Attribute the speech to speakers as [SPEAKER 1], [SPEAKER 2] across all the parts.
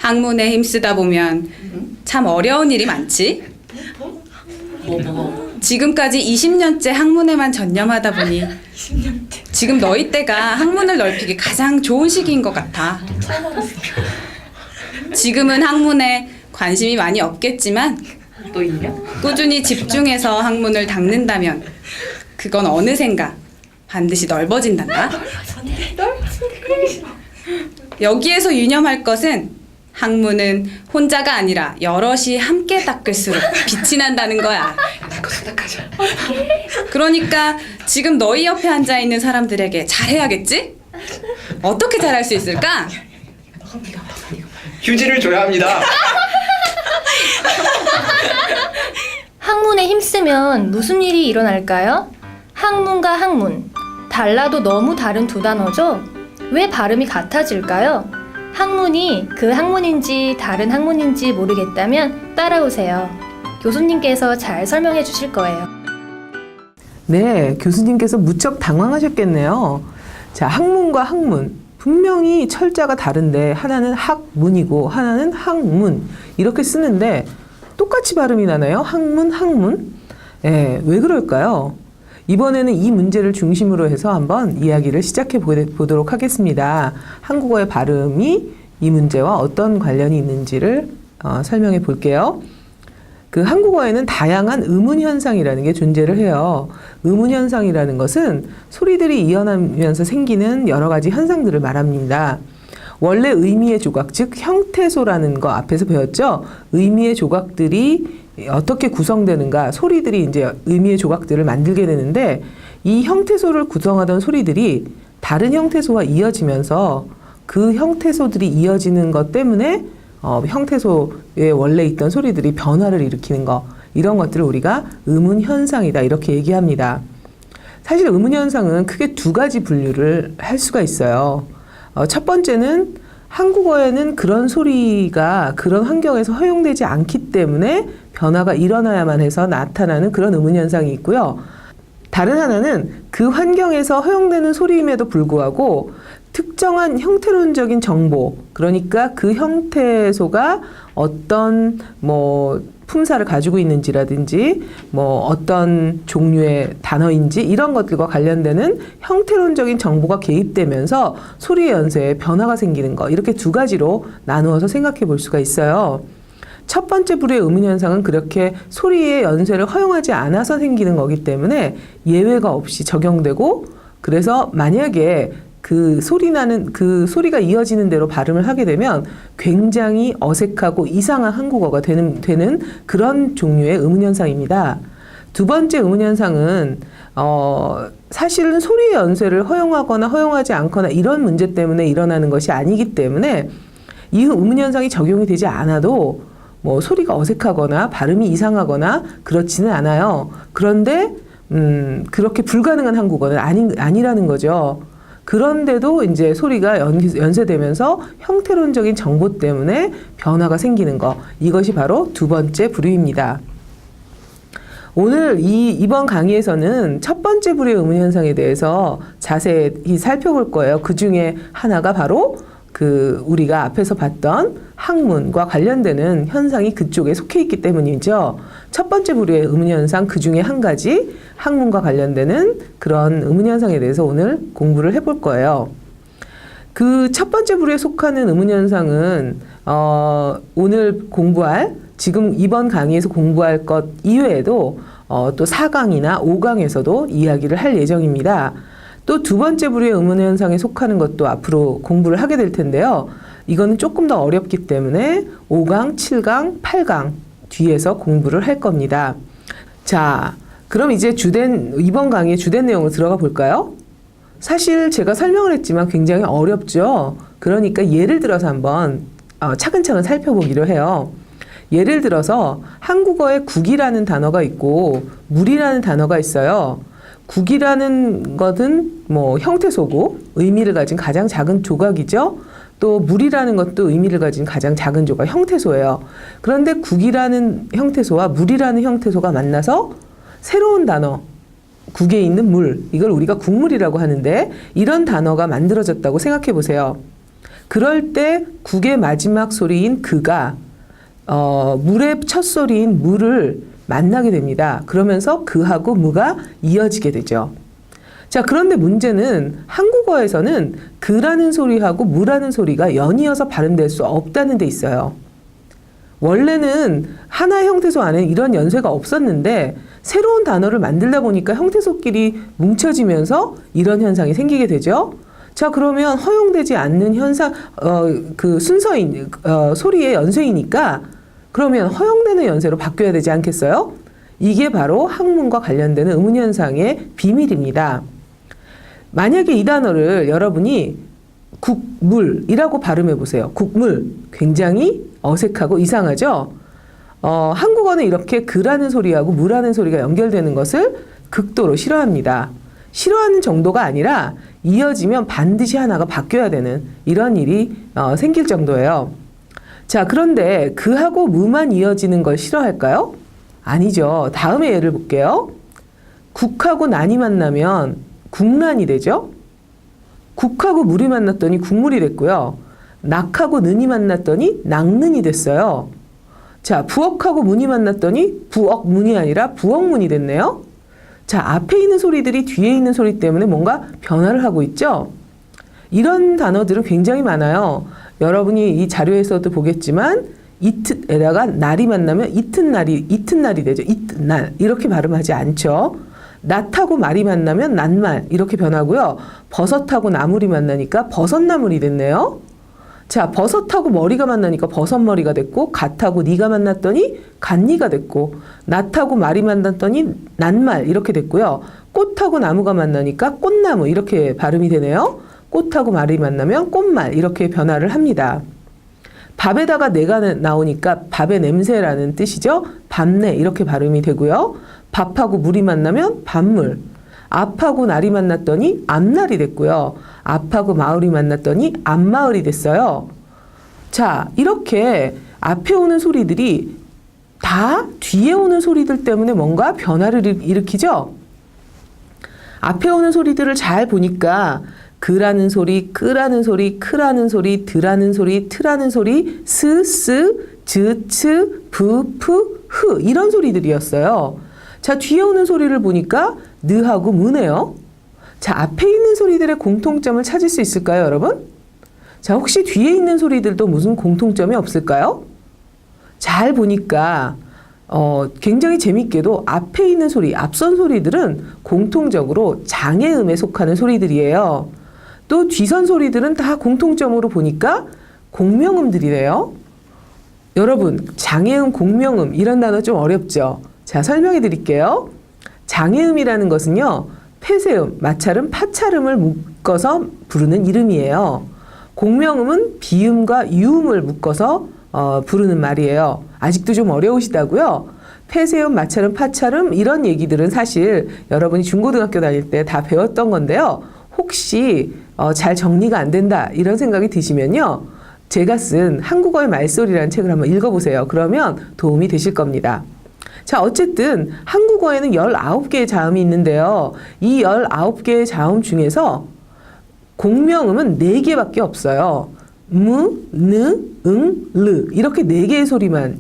[SPEAKER 1] 학문에 힘쓰다 보면 참 어려운 일이 많지. 지금까지 20년째 학문에만 전념하다 보니 지금 너희 때가 학문을 넓히기 가장 좋은 시기인 것 같아. 지금은 학문에 관심이 많이 없겠지만
[SPEAKER 2] 또 있냐?
[SPEAKER 1] 꾸준히 집중해서 학문을 닦는다면 그건 어느샌가 반드시 넓어진단다. 여기에서 유념할 것은 학문은 혼자가 아니라 여럿이 함께 닦을수록 빛이 난다는 거야. 그러니까 지금 너희 옆에 앉아있는 사람들에게 잘해야겠지? 어떻게 잘할 수 있을까?
[SPEAKER 3] 휴지를 줘야 합니다.
[SPEAKER 4] 학문에 힘쓰면 무슨 일이 일어날까요? 학문과 학문, 달라도 너무 다른 두 단어죠? 왜 발음이 같아질까요? 학문이 그 학문인지 다른 학문인지 모르겠다면 따라오세요. 교수님께서 잘 설명해 주실 거예요.
[SPEAKER 5] 네, 교수님께서 무척 당황하셨겠네요. 자, 학문과 학문. 분명히 철자가 다른데 하나는 학문이고 하나는 학문. 이렇게 쓰는데 똑같이 발음이 나나요? 학문, 학문? 네, 왜 그럴까요? 이번에는 이 문제를 중심으로 해서 한번 이야기를 시작해 보도록 하겠습니다. 한국어의 발음이 이 문제와 어떤 관련이 있는지를 설명해 볼게요. 그 한국어에는 다양한 의문현상이라는 게 존재를 해요. 의문현상이라는 것은 소리들이 이어나면서 생기는 여러 가지 현상들을 말합니다. 원래 의미의 조각, 즉 형태소라는 거 앞에서 배웠죠? 의미의 조각들이 어떻게 구성되는가, 소리들이 이제 의미의 조각들을 만들게 되는데 이 형태소를 구성하던 소리들이 다른 형태소와 이어지면서 그 형태소들이 이어지는 것 때문에 형태소에 원래 있던 소리들이 변화를 일으키는 거, 이런 것들을 우리가 의문현상이다 이렇게 얘기합니다. 사실 의문현상은 크게 두 가지 분류를 할 수가 있어요. 첫 번째는 한국어에는 그런 소리가 그런 환경에서 허용되지 않기 때문에 변화가 일어나야만 해서 나타나는 그런 의문현상이 있고요. 다른 하나는 그 환경에서 허용되는 소리임에도 불구하고 특정한 형태론적인 정보, 그러니까 그 형태소가 어떤 품사를 가지고 있는지라든지 어떤 종류의 단어인지 이런 것들과 관련되는 형태론적인 정보가 개입되면서 소리의 연세에 변화가 생기는 것, 이렇게 두 가지로 나누어서 생각해 볼 수가 있어요. 첫 번째 부류의 의문현상은 그렇게 소리의 연세를 허용하지 않아서 생기는 거기 때문에 예외가 없이 적용되고, 그래서 만약에 그 소리가 이어지는 대로 발음을 하게 되면 굉장히 어색하고 이상한 한국어가 되는 그런 종류의 의문현상입니다. 두 번째 의문현상은, 사실은 소리의 연세를 허용하거나 허용하지 않거나 이런 문제 때문에 일어나는 것이 아니기 때문에 이 의문현상이 적용이 되지 않아도 소리가 어색하거나 발음이 이상하거나 그렇지는 않아요. 그런데, 그렇게 불가능한 한국어는 아니라는 거죠. 그런데도 이제 소리가 연세되면서 형태론적인 정보 때문에 변화가 생기는 것, 이것이 바로 두 번째 부류입니다. 오늘 이번 강의에서는 첫 번째 부류의 의문현상에 대해서 자세히 살펴볼 거예요. 그 중에 하나가 바로 우리가 앞에서 봤던 학문과 관련되는 현상이 그쪽에 속해 있기 때문이죠. 첫 번째 부류의 의문현상, 그 중에 한 가지 학문과 관련되는 그런 의문현상에 대해서 오늘 공부를 해볼 거예요. 그 첫 번째 부류에 속하는 의문현상은 오늘 지금 이번 강의에서 공부할 것 이외에도 또 4강이나 5강에서도 이야기를 할 예정입니다. 또 두 번째 부류의 의문현상에 속하는 것도 앞으로 공부를 하게 될 텐데요. 이거는 조금 더 어렵기 때문에 5강, 7강, 8강 뒤에서 공부를 할 겁니다. 자, 그럼 이제 이번 강의의 주된 내용으로 들어가 볼까요? 사실 제가 설명을 했지만 굉장히 어렵죠. 그러니까 예를 들어서 한번 차근차근 살펴보기로 해요. 예를 들어서 한국어에 국이라는 단어가 있고 물이라는 단어가 있어요. 국이라는 것은 형태소고 의미를 가진 가장 작은 조각이죠. 또 물이라는 것도 의미를 가진 가장 작은 조각, 형태소예요. 그런데 국이라는 형태소와 물이라는 형태소가 만나서 새로운 단어, 국에 있는 물, 이걸 우리가 국물이라고 하는데 이런 단어가 만들어졌다고 생각해 보세요. 그럴 때 국의 마지막 소리인 그가 물의 첫 소리인 무를 만나게 됩니다. 그러면서 그하고 무가 이어지게 되죠. 자, 그런데 문제는 한국어에서는 그라는 소리하고 무라는 소리가 연이어서 발음될 수 없다는 데 있어요. 원래는 하나 형태소 안에 이런 연쇄가 없었는데 새로운 단어를 만들다 보니까 형태소끼리 뭉쳐지면서 이런 현상이 생기게 되죠. 자, 그러면 허용되지 않는 현상, 그 순서인, 소리의 연쇄이니까 그러면 허용되는 연쇄로 바뀌어야 되지 않겠어요? 이게 바로 학문과 관련되는 의문현상의 비밀입니다. 만약에 이 단어를 여러분이 국물이라고 발음해 보세요. 국물. 굉장히 어색하고 이상하죠? 한국어는 이렇게 그라는 소리하고 무라는 소리가 연결되는 것을 극도로 싫어합니다. 싫어하는 정도가 아니라 이어지면 반드시 하나가 바뀌어야 되는 이런 일이 생길 정도예요. 자, 그런데 그하고 무만 이어지는 걸 싫어할까요? 아니죠. 다음에 예를 볼게요. 국하고 난이 만나면 국난이 되죠. 국하고 물이 만났더니 국물이 됐고요. 낙하고 는이 만났더니 낙는이 됐어요. 자, 부엌하고 문이 만났더니 부엌문이 아니라 부엌문이 됐네요. 자, 앞에 있는 소리들이 뒤에 있는 소리 때문에 뭔가 변화를 하고 있죠. 이런 단어들은 굉장히 많아요. 여러분이 이 자료에서도 보겠지만 이틀에다가 날이 만나면 이튿날이 되죠. 이튿날 이렇게 발음하지 않죠. 낫하고 말이 만나면 낫말 이렇게 변하고요. 버섯하고 나물이 만나니까 버섯나물이 됐네요. 자, 버섯하고 머리가 만나니까 버섯머리가 됐고 갓하고 니가 만났더니 갓니가 됐고 낫하고 말이 만났더니 낫말 이렇게 됐고요. 꽃하고 나무가 만나니까 꽃나무 이렇게 발음이 되네요. 꽃하고 말이 만나면 꽃말 이렇게 변화를 합니다. 밥에다가 내가 나오니까 밥의 냄새라는 뜻이죠. 밥내 이렇게 발음이 되고요. 밥하고 물이 만나면 밥물. 앞하고 날이 만났더니 앞날이 됐고요. 앞하고 마을이 만났더니 앞마을이 됐어요. 자, 이렇게 앞에 오는 소리들이 다 뒤에 오는 소리들 때문에 뭔가 변화를 일으키죠. 앞에 오는 소리들을 잘 보니까 그라는 소리, 끄라는 소리, 크라는 소리, 드라는 소리, 트라는 소리, 스, 즈, 츠, 부, 푸, 흐 이런 소리들이었어요. 자, 뒤에 오는 소리를 보니까 느하고 무네요. 자, 앞에 있는 소리들의 공통점을 찾을 수 있을까요, 여러분? 자, 혹시 뒤에 있는 소리들도 무슨 공통점이 없을까요? 잘 보니까 굉장히 재밌게도 앞에 있는 소리, 앞선 소리들은 공통적으로 장애음에 속하는 소리들이에요. 또 뒤선 소리들은 다 공통점으로 보니까 공명음들이래요. 여러분, 장애음, 공명음 이런 단어 좀 어렵죠? 자, 설명해 드릴게요. 장애음이라는 것은요, 폐쇄음, 마찰음, 파찰음을 묶어서 부르는 이름이에요. 공명음은 비음과 유음을 묶어서 부르는 말이에요. 아직도 좀 어려우시다고요? 폐쇄음, 마찰음, 파찰음 이런 얘기들은 사실 여러분이 중고등학교 다닐 때 다 배웠던 건데요. 혹시 잘 정리가 안 된다 이런 생각이 드시면요. 제가 쓴 한국어의 말소리라는 책을 한번 읽어보세요. 그러면 도움이 되실 겁니다. 자, 어쨌든 한국어에는 19개의 자음이 있는데요. 이 19개의 자음 중에서 공명음은 4개밖에 없어요. 무, 느, 응, 르 이렇게 4개의 소리만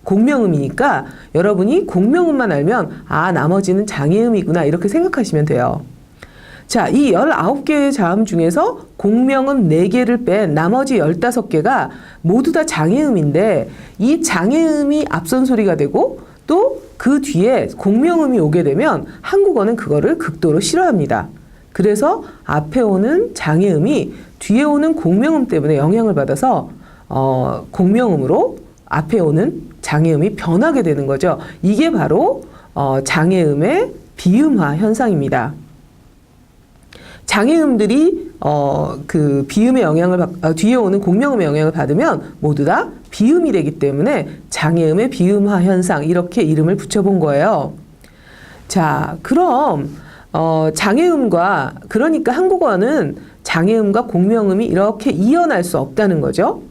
[SPEAKER 5] 공명음이니까 여러분이 공명음만 알면 아, 나머지는 장애음이구나 이렇게 생각하시면 돼요. 자, 이 19개의 자음 중에서 공명음 4개를 뺀 나머지 15개가 모두 다 장애음인데 이 장애음이 앞선 소리가 되고 또 그 뒤에 공명음이 오게 되면 한국어는 그거를 극도로 싫어합니다. 그래서 앞에 오는 장애음이 뒤에 오는 공명음 때문에 영향을 받아서 공명음으로 앞에 오는 장애음이 변하게 되는 거죠. 이게 바로 장애음의 비음화 현상입니다. 장애음들이 그 비음의 영향을 뒤에 오는 공명음의 영향을 받으면 모두 다 비음이 되기 때문에 장애음의 비음화 현상 이렇게 이름을 붙여본 거예요. 자, 그럼 장애음과 그러니까 한국어는 장애음과 공명음이 이렇게 이어날 수 없다는 거죠.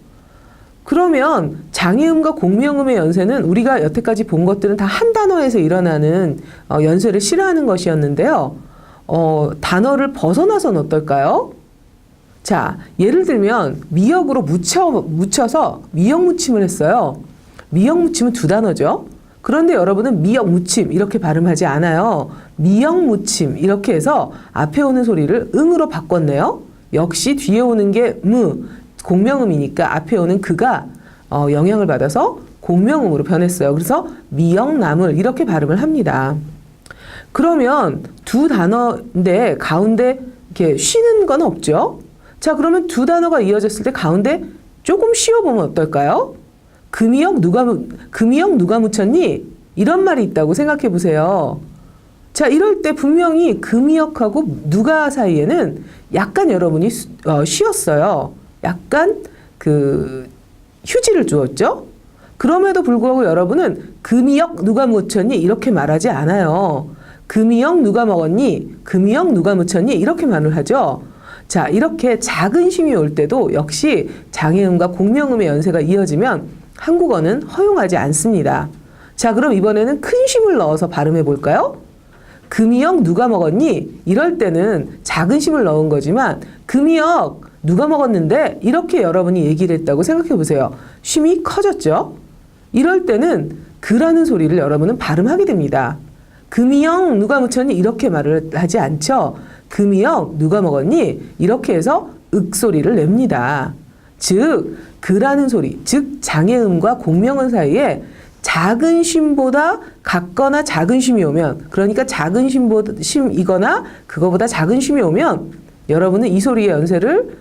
[SPEAKER 5] 그러면 장애음과 공명음의 연쇄는 우리가 여태까지 본 것들은 다 한 단어에서 일어나는 연쇄를 싫어하는 것이었는데요. 단어를 벗어나서는 어떨까요? 자, 예를 들면 미역으로 묻혀서 미역 무침을 했어요. 미역 무침은 두 단어죠. 그런데 여러분은 미역 무침 이렇게 발음하지 않아요. 미역 무침 이렇게 해서 앞에 오는 소리를 응으로 바꿨네요. 역시 뒤에 오는 게 공명음이니까 앞에 오는 그가 영향을 받아서 공명음으로 변했어요. 그래서 미역나물 이렇게 발음을 합니다. 그러면 두 단어인데 가운데 이렇게 쉬는 건 없죠. 자, 그러면 두 단어가 이어졌을 때 가운데 조금 쉬어보면 어떨까요? 금이역 누가 묻혔니? 이런 말이 있다고 생각해 보세요. 자, 이럴 때 분명히 금이역하고 누가 사이에는 약간 여러분이 쉬었어요. 약간 그 휴지를 주었죠. 그럼에도 불구하고 여러분은 금이역 누가 묻혔니? 이렇게 말하지 않아요. 금이역 누가 먹었니? 금이역 누가 묻혔니? 이렇게 말을 하죠. 자, 이렇게 작은 쉼이 올 때도 역시 장애음과 공명음의 연세가 이어지면 한국어는 허용하지 않습니다. 자, 그럼 이번에는 큰 쉼을 넣어서 발음해 볼까요? 금이역 누가 먹었니? 이럴 때는 작은 쉼을 넣은 거지만 금이역 누가 먹었는데? 이렇게 여러분이 얘기를 했다고 생각해 보세요. 쉼이 커졌죠? 이럴 때는 그라는 소리를 여러분은 발음하게 됩니다. 금이역 누가 묻혔니? 이렇게 말을 하지 않죠. 금이역 누가 먹었니? 이렇게 해서 윽 소리를 냅니다. 즉 그라는 소리, 즉 장애음과 공명음 사이에 작은 쉼보다 같거나 작은 쉼이 오면, 그러니까 작은 쉼이거나 그거보다 작은 쉼이 오면 여러분은 이 소리의 연세를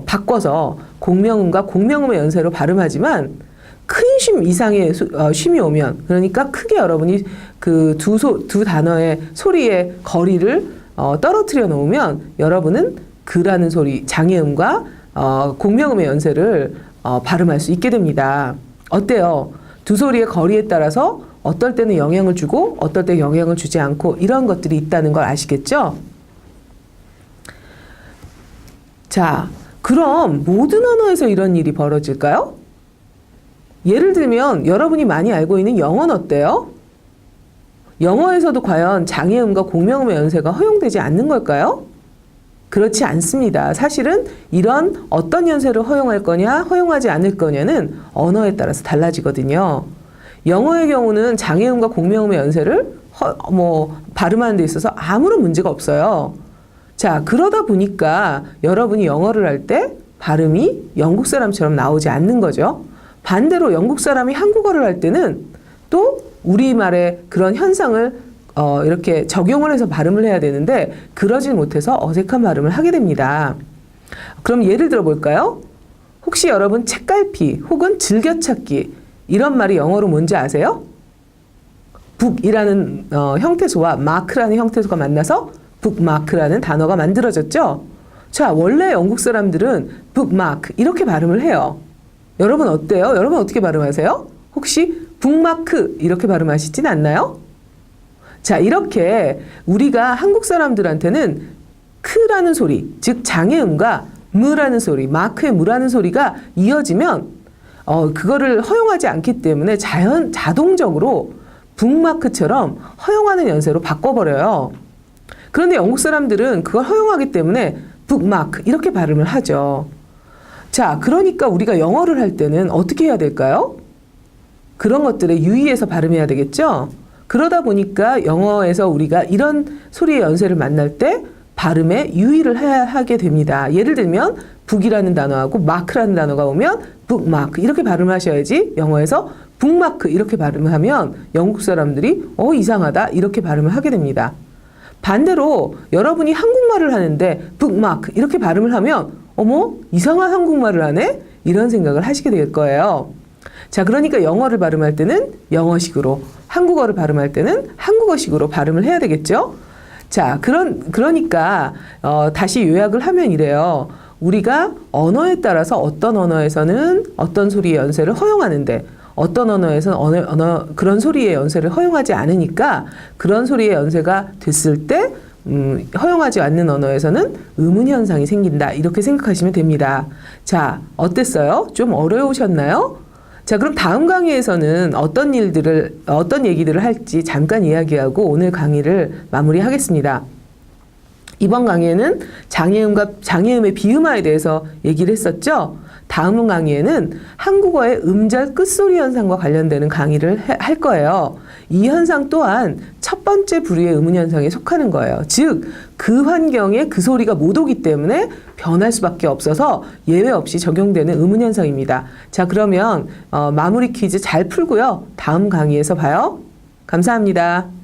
[SPEAKER 5] 바꿔서 공명음과 공명음의 연세로 발음하지만 큰 쉼 이상의 쉼이 오면, 그러니까 크게 여러분이 그 두 단어의 소리의 거리를 떨어뜨려 놓으면 여러분은 그라는 소리, 장애음과 공명음의 연세를 발음할 수 있게 됩니다. 어때요? 두 소리의 거리에 따라서 어떨 때는 영향을 주고 어떨 때 영향을 주지 않고 이런 것들이 있다는 걸 아시겠죠? 자, 그럼 모든 언어에서 이런 일이 벌어질까요? 예를 들면 여러분이 많이 알고 있는 영어는 어때요? 영어에서도 과연 장애음과 공명음의 연세가 허용되지 않는 걸까요? 그렇지 않습니다. 사실은 이런 어떤 연세를 허용할 거냐, 허용하지 않을 거냐는 언어에 따라서 달라지거든요. 영어의 경우는 장애음과 공명음의 연세를 발음하는 데 있어서 아무런 문제가 없어요. 자, 그러다 보니까 여러분이 영어를 할 때 발음이 영국 사람처럼 나오지 않는 거죠. 반대로 영국 사람이 한국어를 할 때는 또 우리말의 그런 현상을 이렇게 적용을 해서 발음을 해야 되는데 그러질 못해서 어색한 발음을 하게 됩니다. 그럼 예를 들어 볼까요? 혹시 여러분 책갈피 혹은 즐겨찾기 이런 말이 영어로 뭔지 아세요? 북이라는 형태소와 마크라는 형태소가 만나서 북마크라는 단어가 만들어졌죠? 자, 원래 영국 사람들은 북마크 이렇게 발음을 해요. 여러분 어때요? 여러분 어떻게 발음하세요? 혹시 북마크 이렇게 발음하시진 않나요? 자, 이렇게 우리가 한국 사람들한테는 크라는 소리, 즉 장애음과 무라는 소리, 마크의 무라는 소리가 이어지면 그거를 허용하지 않기 때문에 자동적으로 북마크처럼 허용하는 연세로 바꿔버려요. 그런데 영국 사람들은 그걸 허용하기 때문에 북마크 이렇게 발음을 하죠. 자, 그러니까 우리가 영어를 할 때는 어떻게 해야 될까요? 그런 것들에 유의해서 발음해야 되겠죠? 그러다 보니까 영어에서 우리가 이런 소리의 연세를 만날 때 발음에 유의를 하게 됩니다. 예를 들면 북이라는 단어하고 마크라는 단어가 오면 북마크 이렇게 발음하셔야지 영어에서 북마크 이렇게 발음을 하면 영국 사람들이 이상하다 이렇게 발음을 하게 됩니다. 반대로 여러분이 한국말을 하는데 북마크 이렇게 발음을 하면 어머 이상한 한국말을 하네? 이런 생각을 하시게 될 거예요. 자, 그러니까 영어를 발음할 때는 영어식으로, 한국어를 발음할 때는 한국어식으로 발음을 해야 되겠죠? 자, 그러니까 다시 요약을 하면 이래요. 우리가 언어에 따라서 어떤 언어에서는 어떤 소리의 연세를 허용하는데 어떤 언어에서는 그런 소리의 연세를 허용하지 않으니까 그런 소리의 연세가 됐을 때 허용하지 않는 언어에서는 의문 현상이 생긴다. 이렇게 생각하시면 됩니다. 자, 어땠어요? 좀 어려우셨나요? 자, 그럼 다음 강의에서는 어떤 얘기들을 할지 잠깐 이야기하고 오늘 강의를 마무리하겠습니다. 이번 강의에는 장애음과 장애음의 비음화에 대해서 얘기를 했었죠. 다음 강의에는 한국어의 음절 끝소리 현상과 관련되는 강의를 할 거예요. 이 현상 또한 첫 번째 부류의 의문 현상에 속하는 거예요. 즉, 그 환경에 그 소리가 못 오기 때문에 변할 수밖에 없어서 예외 없이 적용되는 의문 현상입니다. 자, 그러면 마무리 퀴즈 잘 풀고요. 다음 강의에서 봐요. 감사합니다.